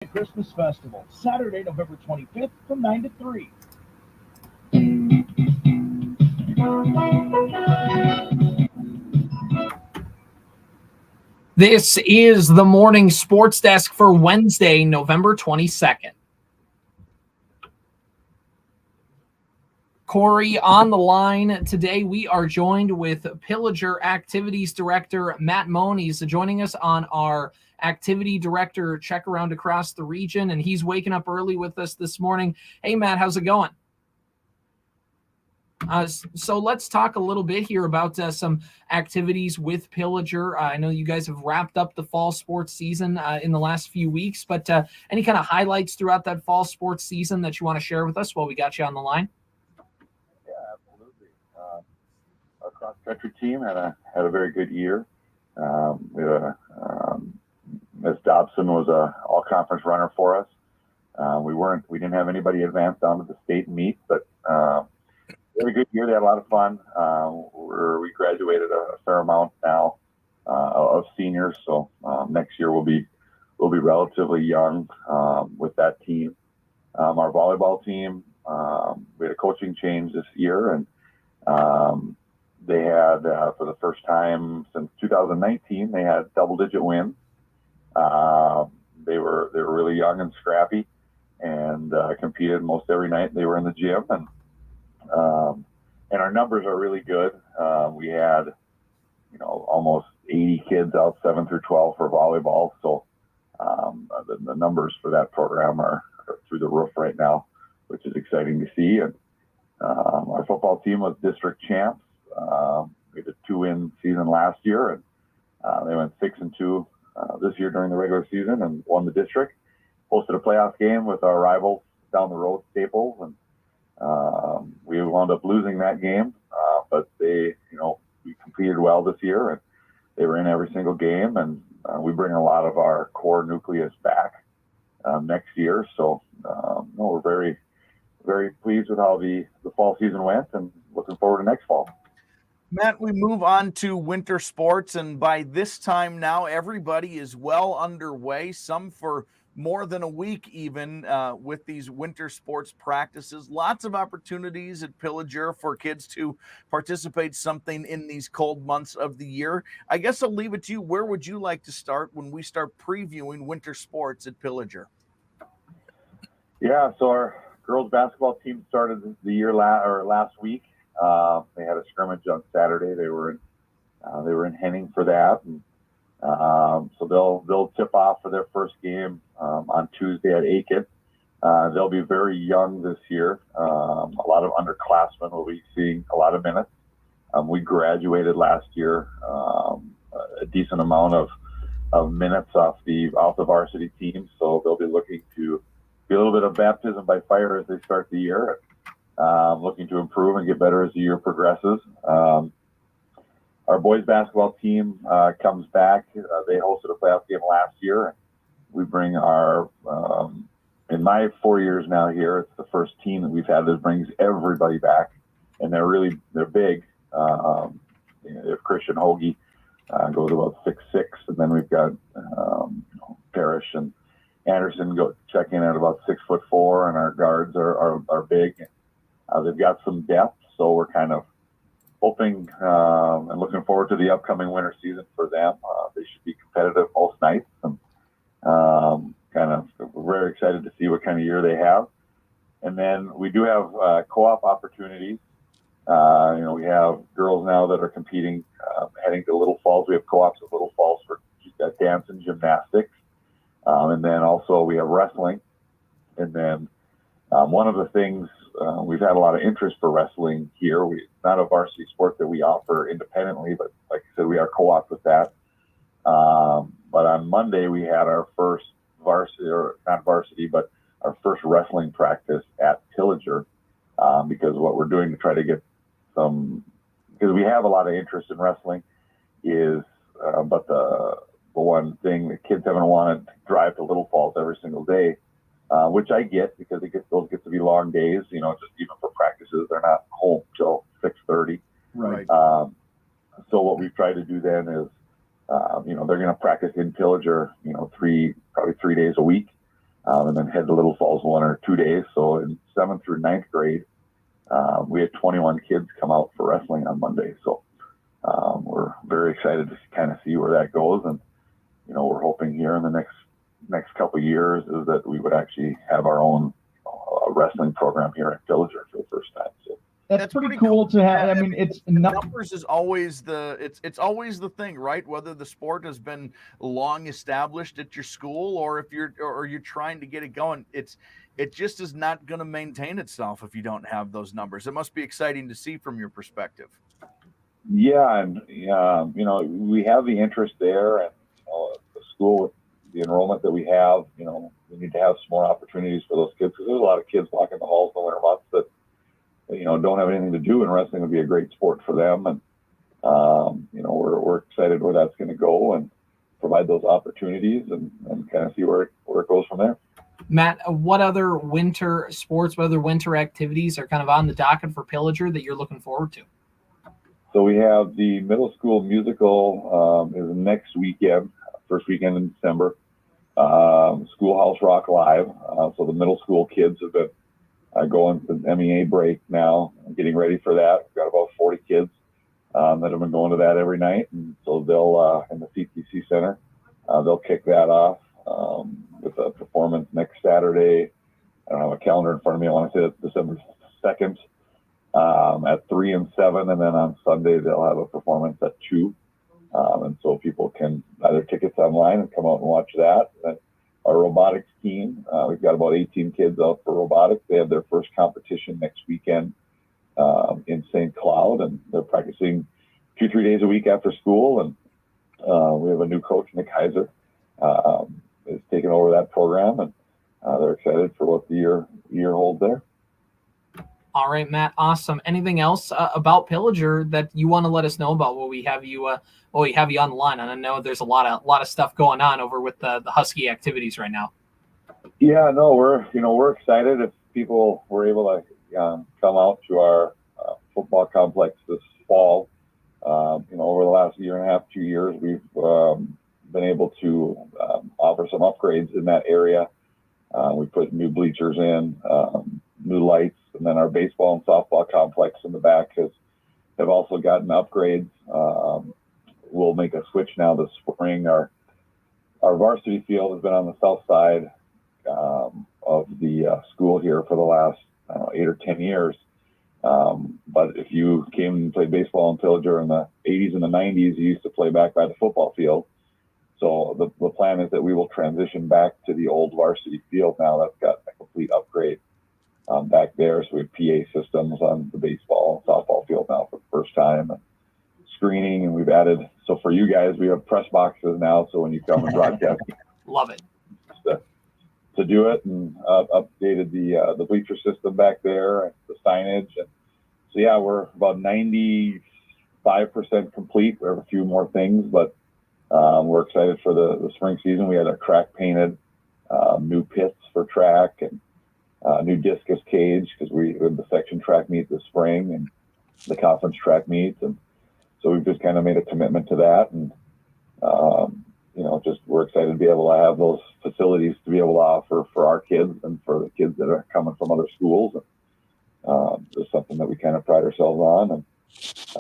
Christmas Festival, Saturday, November 25th from 9 to 3. This is the morning sports desk for Wednesday, November 22nd. Corey on the line today. We are joined with Pillager Activities Director Matt Moen. He's joining us on our Activity Director check around across the region, and he's waking up early with us this morning. Hey, Matt, how's it going? So let's talk a little bit here about some activities with Pillager. I know you guys have wrapped up the fall sports season in the last few weeks, but any kind of highlights throughout that fall sports season that you want to share with us while we got you on the line? Yeah, absolutely. Our cross-country team had a very good year. Miss Dobson was a all-conference runner for us. We didn't have anybody advance down to the state meet, but we had a good year. They had a lot of fun. We graduated a fair amount now of seniors, so next year we'll be relatively young with that team. Our volleyball team, we had a coaching change this year, and they had for the first time since 2019 they had double-digit wins. They were really young and scrappy, and competed most every night. They were in the gym, and our numbers are really good. We had, almost 80 kids out 7 through 12 for volleyball. So the numbers for that program are through the roof right now, which is exciting to see. And our football team was district champs. We had a 2-win season last year, and they went 6-2 this year during the regular season and won the district. Hosted a playoff game with our rivals down the road, Staples, and we wound up losing that game, but we competed well this year, and they were in every single game, and we bring a lot of our core nucleus back next year. So we're very, very pleased with how the fall season went, and looking forward to next fall. Matt, we move on to winter sports, and by this time now, everybody is well underway, some for more than a week even with these winter sports practices. Lots of opportunities at Pillager for kids to participate something in these cold months of the year. I guess I'll leave it to you. Where would you like to start when we start previewing winter sports at Pillager? Yeah, so our girls basketball team started the year last week. They had a scrimmage on Saturday. They were in Henning for that, and so they'll tip off for their first game on Tuesday at Aiken. They'll be very young this year. A lot of underclassmen will be seeing a lot of minutes. We graduated last year a decent amount of minutes off the varsity team, so they'll be looking to be a little bit of baptism by fire as they start the year. Looking to improve and get better as the year progresses. Our boys basketball team comes back. They hosted a playoff game last year. We bring our, in my 4 years now here, it's the first team that we've had that brings everybody back. And they're big. If Christian Hoagie goes about 6'6", and then we've got Parrish and Anderson go check in at about 6'4", and our guards are big. They've got some depth, so we're kind of hoping and looking forward to the upcoming winter season for them. They should be competitive most nights, and we're very excited to see what kind of year they have. And then we do have co-op opportunities. We have girls now that are competing, heading to Little Falls. We have co-ops at Little Falls for dance and gymnastics. And then also we have wrestling. And then one of the things, we've had a lot of interest for wrestling here. It's not a varsity sport that we offer independently, but like I said, we are co-op with that. But on Monday, we had our first varsity, or not varsity, but our first wrestling practice at Pillager, because what we're doing to try to get because we have a lot of interest in wrestling is, but the one thing that kids haven't wanted to drive to Little Falls every single day, which I get because those get to be long days, just even for practices, they're not home till 6:30. Right. So what we've tried to do then is, they're going to practice in Pillager, probably 3 days a week. and then head to Little Falls 1 or 2 days. So in 7th through 9th grade, we had 21 kids come out for wrestling on Monday. So we're very excited to kind of see where that goes. And, we're hoping here in the next couple of years is that we would actually have our own wrestling program here at Pillager for the first time. So that's pretty cool to have. I mean, it's numbers is always it's always the thing, right? Whether the sport has been long established at your school or if you're trying to get it going, it just is not going to maintain itself if you don't have those numbers. It must be exciting to see from your perspective. Yeah, and we have the interest there, and the school with the enrollment that we have, we need to have some more opportunities for those kids because there's a lot of kids walking the halls in the winter months that don't have anything to do, and wrestling would be a great sport for them. And we're excited where that's going to go and provide those opportunities and kind of see where it goes from there. Matt, what other winter sports, what other winter activities are kind of on the docket for Pillager that you're looking forward to? So we have the middle school musical is next weekend, first weekend in December. Schoolhouse Rock Live. So the middle school kids have been going to the MEA break now, getting ready for that. We've got about 40 kids that have been going to that every night. And so they'll, in the CTC Center, they'll kick that off with a performance next Saturday. I don't have a calendar in front of me. I want to say it's December 2nd at 3 and 7. And then on Sunday, they'll have a performance at 2. And so people can buy their tickets online and come out and watch that. And our robotics team, we've got about 18 kids out for robotics. They have their first competition next weekend in St. Cloud, and they're practicing 2-3 days a week after school. And we have a new coach, Nick Heiser, is taking over that program, and they're excited for what the year holds there. All right, Matt. Awesome. Anything else about Pillager that you want to let us know about while we have you on the line? And I know there's a lot of stuff going on over with the Husky activities right now. Yeah, no, we're excited if people were able to come out to our football complex this fall. Over the last year and a half, 2 years, we've been able to offer some upgrades in that area. We put new bleachers in, new lights, and then our baseball and softball complex in the back have also gotten upgrades. We'll make a switch now this spring. Our varsity field has been on the south side of the school here for the last 8 or 10 years. But if you came and played baseball in Pillager in the 80s and the 90s, you used to play back by the football field. So the plan is that we will transition back to the old varsity field now. That's got a complete upgrade back there. So we have PA systems on the baseball and softball field now for the first time. And screening, and we've added, so for you guys, we have press boxes now. So when you come and broadcast, love it. To do it, and updated the bleacher system back there and the signage. And so yeah, we're about 95% complete. We have a few more things, but we're excited for the spring season. We had a track painted, new pits for track, and new discus cage because we had the section track meet this spring and the conference track meets, and so we've just kind of made a commitment to that. And just we're excited to be able to have those facilities to be able to offer for our kids and for the kids that are coming from other schools. And it's something that we kind of pride ourselves on, and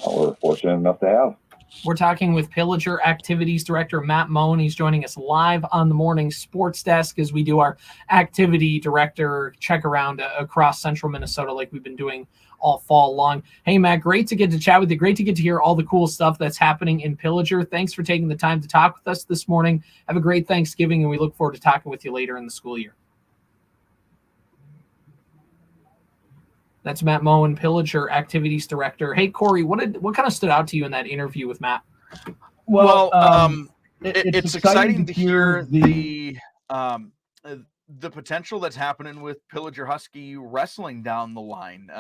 we're fortunate enough to have. We're talking with Pillager Activities Director Matt Moen. He's joining us live on the morning sports desk as we do our activity director check around across central Minnesota like we've been doing all fall long. Hey, Matt, great to get to chat with you. Great to get to hear all the cool stuff that's happening in Pillager. Thanks for taking the time to talk with us this morning. Have a great Thanksgiving, and we look forward to talking with you later in the school year. That's Matt Moen, Pillager Activities Director. Hey, Corey, what kind of stood out to you in that interview with Matt? Well, it's exciting to hear the potential that's happening with Pillager Husky wrestling down the line.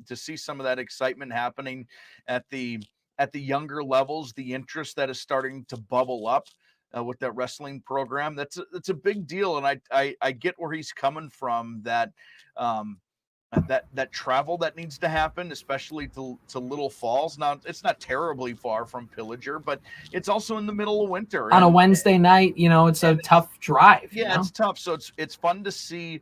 To see some of that excitement happening at the younger levels, the interest that is starting to bubble up with that wrestling program. That's a big deal, and I get where he's coming from. That that travel that needs to happen, especially to Little Falls. Now, it's not terribly far from Pillager, but it's also in the middle of winter. On a Wednesday night, it's a tough drive. Yeah, it's tough. So it's fun to see,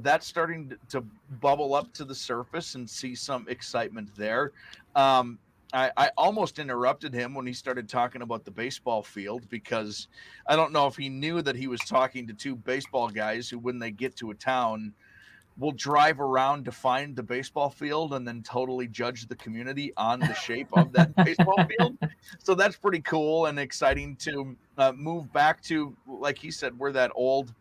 that's starting to bubble up to the surface and see some excitement there. I almost interrupted him when he started talking about the baseball field, because I don't know if he knew that he was talking to two baseball guys who, when they get to a town, will drive around to find the baseball field and then totally judge the community on the shape of that baseball field. So that's pretty cool and exciting to move back to, like he said, where the old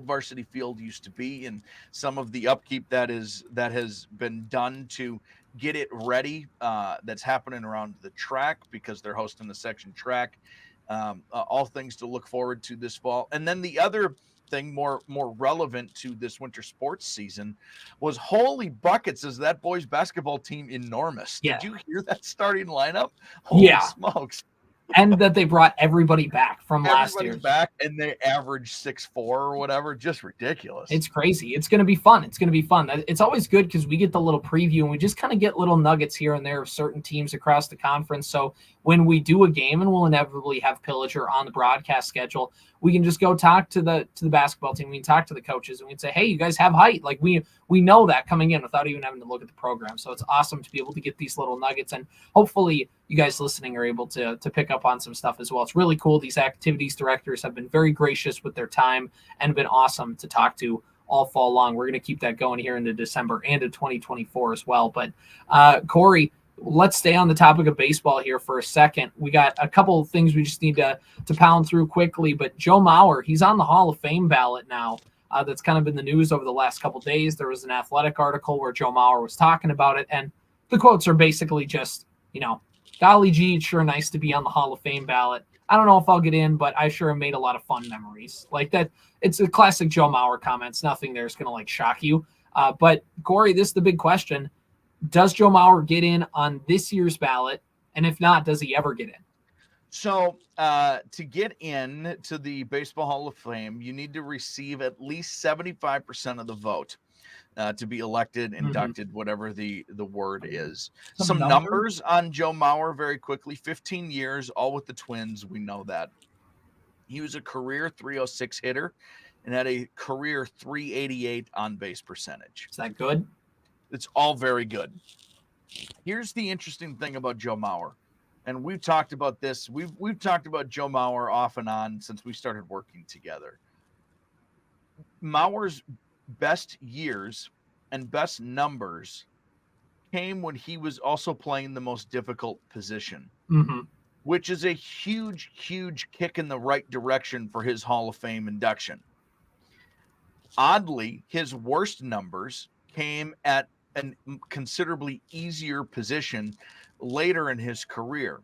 varsity field used to be, and some of the upkeep that has been done to get it ready. That's happening around the track, because they're hosting the section track. All things to look forward to this fall. And then the other thing more relevant to this winter sports season was, holy buckets, is that boys basketball team enormous. Yeah. Did you hear that starting lineup? Holy smokes. And that they brought everybody back from last year. Back, and they average 6'4" or whatever. Just ridiculous. It's crazy. It's going to be fun. It's always good because we get the little preview and we just kind of get little nuggets here and there of certain teams across the conference. So when we do a game, and we'll inevitably have Pillager on the broadcast schedule, we can just go talk to the basketball team. We can talk to the coaches, and we can say, hey, you guys have height. Like we know that coming in without even having to look at the program. So it's awesome to be able to get these little nuggets, and hopefully you guys listening are able to pick up on some stuff as well. It's really cool. These activities directors have been very gracious with their time and been awesome to talk to all fall long. We're going to keep that going here into December and in 2024 as well. But Corey, let's stay on the topic of baseball here for a second. We got a couple of things we just need to pound through quickly, but Joe Mauer, he's on the Hall of Fame ballot now. That's kind of been the news over the last couple of days. There was an Athletic article where Joe Mauer was talking about it, and the quotes are basically just, golly gee, it's sure nice to be on the Hall of Fame ballot. I don't know if I'll get in, but I sure have made a lot of fun memories. Like that, it's a classic Joe Mauer comments. Nothing there's going to shock you. But Corey, this is the big question. Does Joe Mauer get in on this year's ballot? And if not, does he ever get in? So to get in to the Baseball Hall of Fame, you need to receive at least 75% of the vote to be elected, inducted, whatever the word is. Some numbers on Joe Mauer very quickly. 15 years, all with the Twins. We know that. He was a career .306 hitter and had a career .388 on-base percentage. Is that good? It's all very good. Here's the interesting thing about Joe Mauer. And we've talked about this. We've talked about Joe Mauer off and on since we started working together. Mauer's best years and best numbers came when he was also playing the most difficult position, which is a huge, huge kick in the right direction for his Hall of Fame induction. Oddly, his worst numbers came at a considerably easier position later in his career.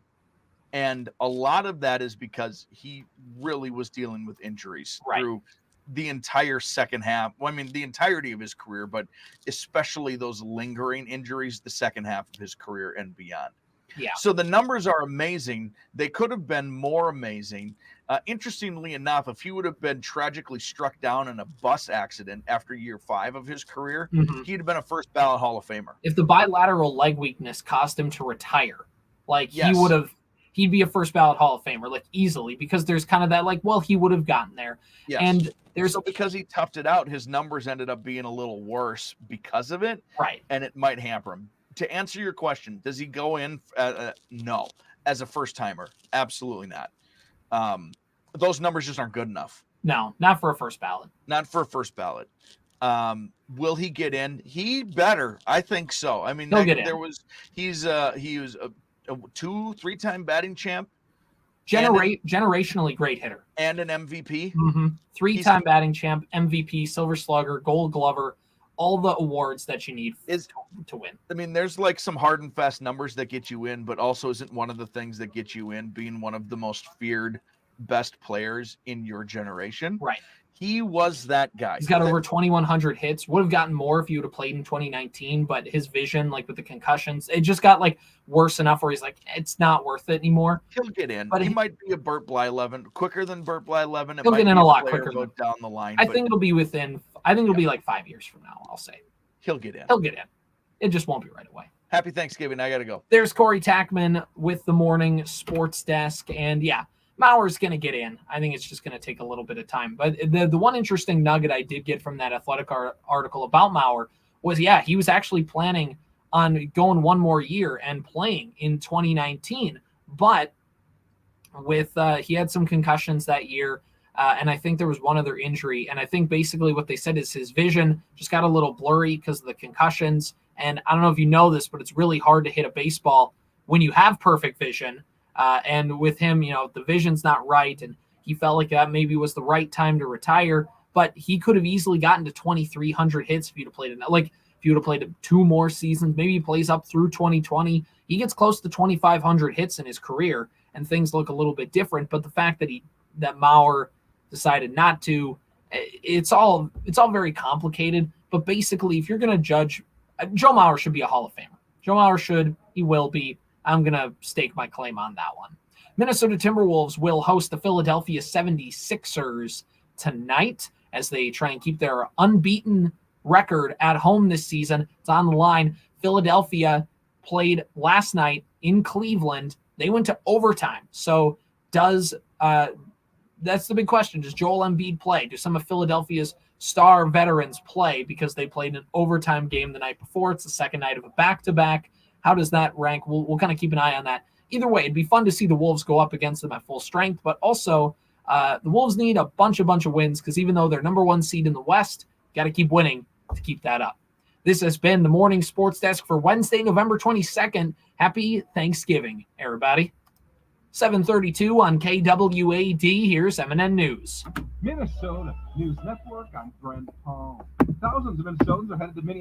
And a lot of that is because he really was dealing with injuries through the entire second half. Well, I mean, the entirety of his career, but especially those lingering injuries, the second half of his career and beyond. Yeah. So the numbers are amazing. They could have been more amazing. Interestingly enough, if he would have been tragically struck down in a bus accident after year 5 of his career, he'd have been a first ballot Hall of Famer. If the bilateral leg weakness caused him to retire, he'd be a first ballot Hall of Famer, easily, because there's kind of that, he would have gotten there. Yes. And so because he toughed it out, his numbers ended up being a little worse because of it. Right. And it might hamper him. To answer your question, does he go in? No. As a first timer, absolutely not. Those numbers just aren't good enough. No, not for a first ballot. Not for a first ballot. Will he get in? He better. I think so. I mean, he was a 2-3-time batting champ. Generationally great hitter. And an MVP. 3-time batting champ, MVP, Silver Slugger, Gold Glover, all the awards that you need to win. I mean, there's some hard and fast numbers that get you in, but also isn't one of the things that get you in being one of the most feared best players in your generation. Right. He was that guy. He's got over 2,100 hits. Would have gotten more if you would have played in 2019, but his vision, with the concussions, it just got worse enough where he's it's not worth it anymore. He'll get in, but he might be a Burt Blyleven, quicker than Burt Blyleven. He'll get in a lot quicker down the line. I think it'll be within I think it'll be like 5 years from now, I'll say. He'll get in. He'll get in. It just won't be right away. Happy Thanksgiving. I got to go. There's Corey Tackman with the morning sports desk. And yeah, Mauer's going to get in. I think it's just going to take a little bit of time. But the one interesting nugget I did get from that Athletic article about Mauer was, yeah, he was actually planning on going one more year and playing in 2019. But with he had some concussions that year. And I think there was one other injury. And I think basically what they said is his vision just got a little blurry because of the concussions. And I don't know if you know this, but it's really hard to hit a baseball when you have perfect vision. And with him, the vision's not right. And he felt like that maybe was the right time to retire. But he could have easily gotten to 2,300 hits if you'd have played it. Like if you would have played 2 more seasons, maybe he plays up through 2020. He gets close to 2,500 hits in his career, and things look a little bit different. But the fact that Mauer decided not to, it's all very complicated. But basically, if you're going to judge, Joe Mauer should be a Hall of Famer. Joe Mauer he will be. I'm going to stake my claim on that one. Minnesota Timberwolves will host the Philadelphia 76ers tonight as they try and keep their unbeaten record at home this season. It's on the line. Philadelphia played last night in Cleveland. They went to overtime. So that's the big question. Does Joel Embiid play? Do some of Philadelphia's star veterans play because they played an overtime game the night before? It's the second night of a back-to-back. How does that rank? We'll kind of keep an eye on that. Either way, it'd be fun to see the Wolves go up against them at full strength, but also the Wolves need a bunch of wins because even though they're number 1 seed in the West, got to keep winning to keep that up. This has been the Morning Sports Desk for Wednesday, November 22nd. Happy Thanksgiving, everybody. 7:32 on KWAD. Here's MNN News. Minnesota News Network. I'm Brent Hall. Thousands of Minnesotans are headed to Minneapolis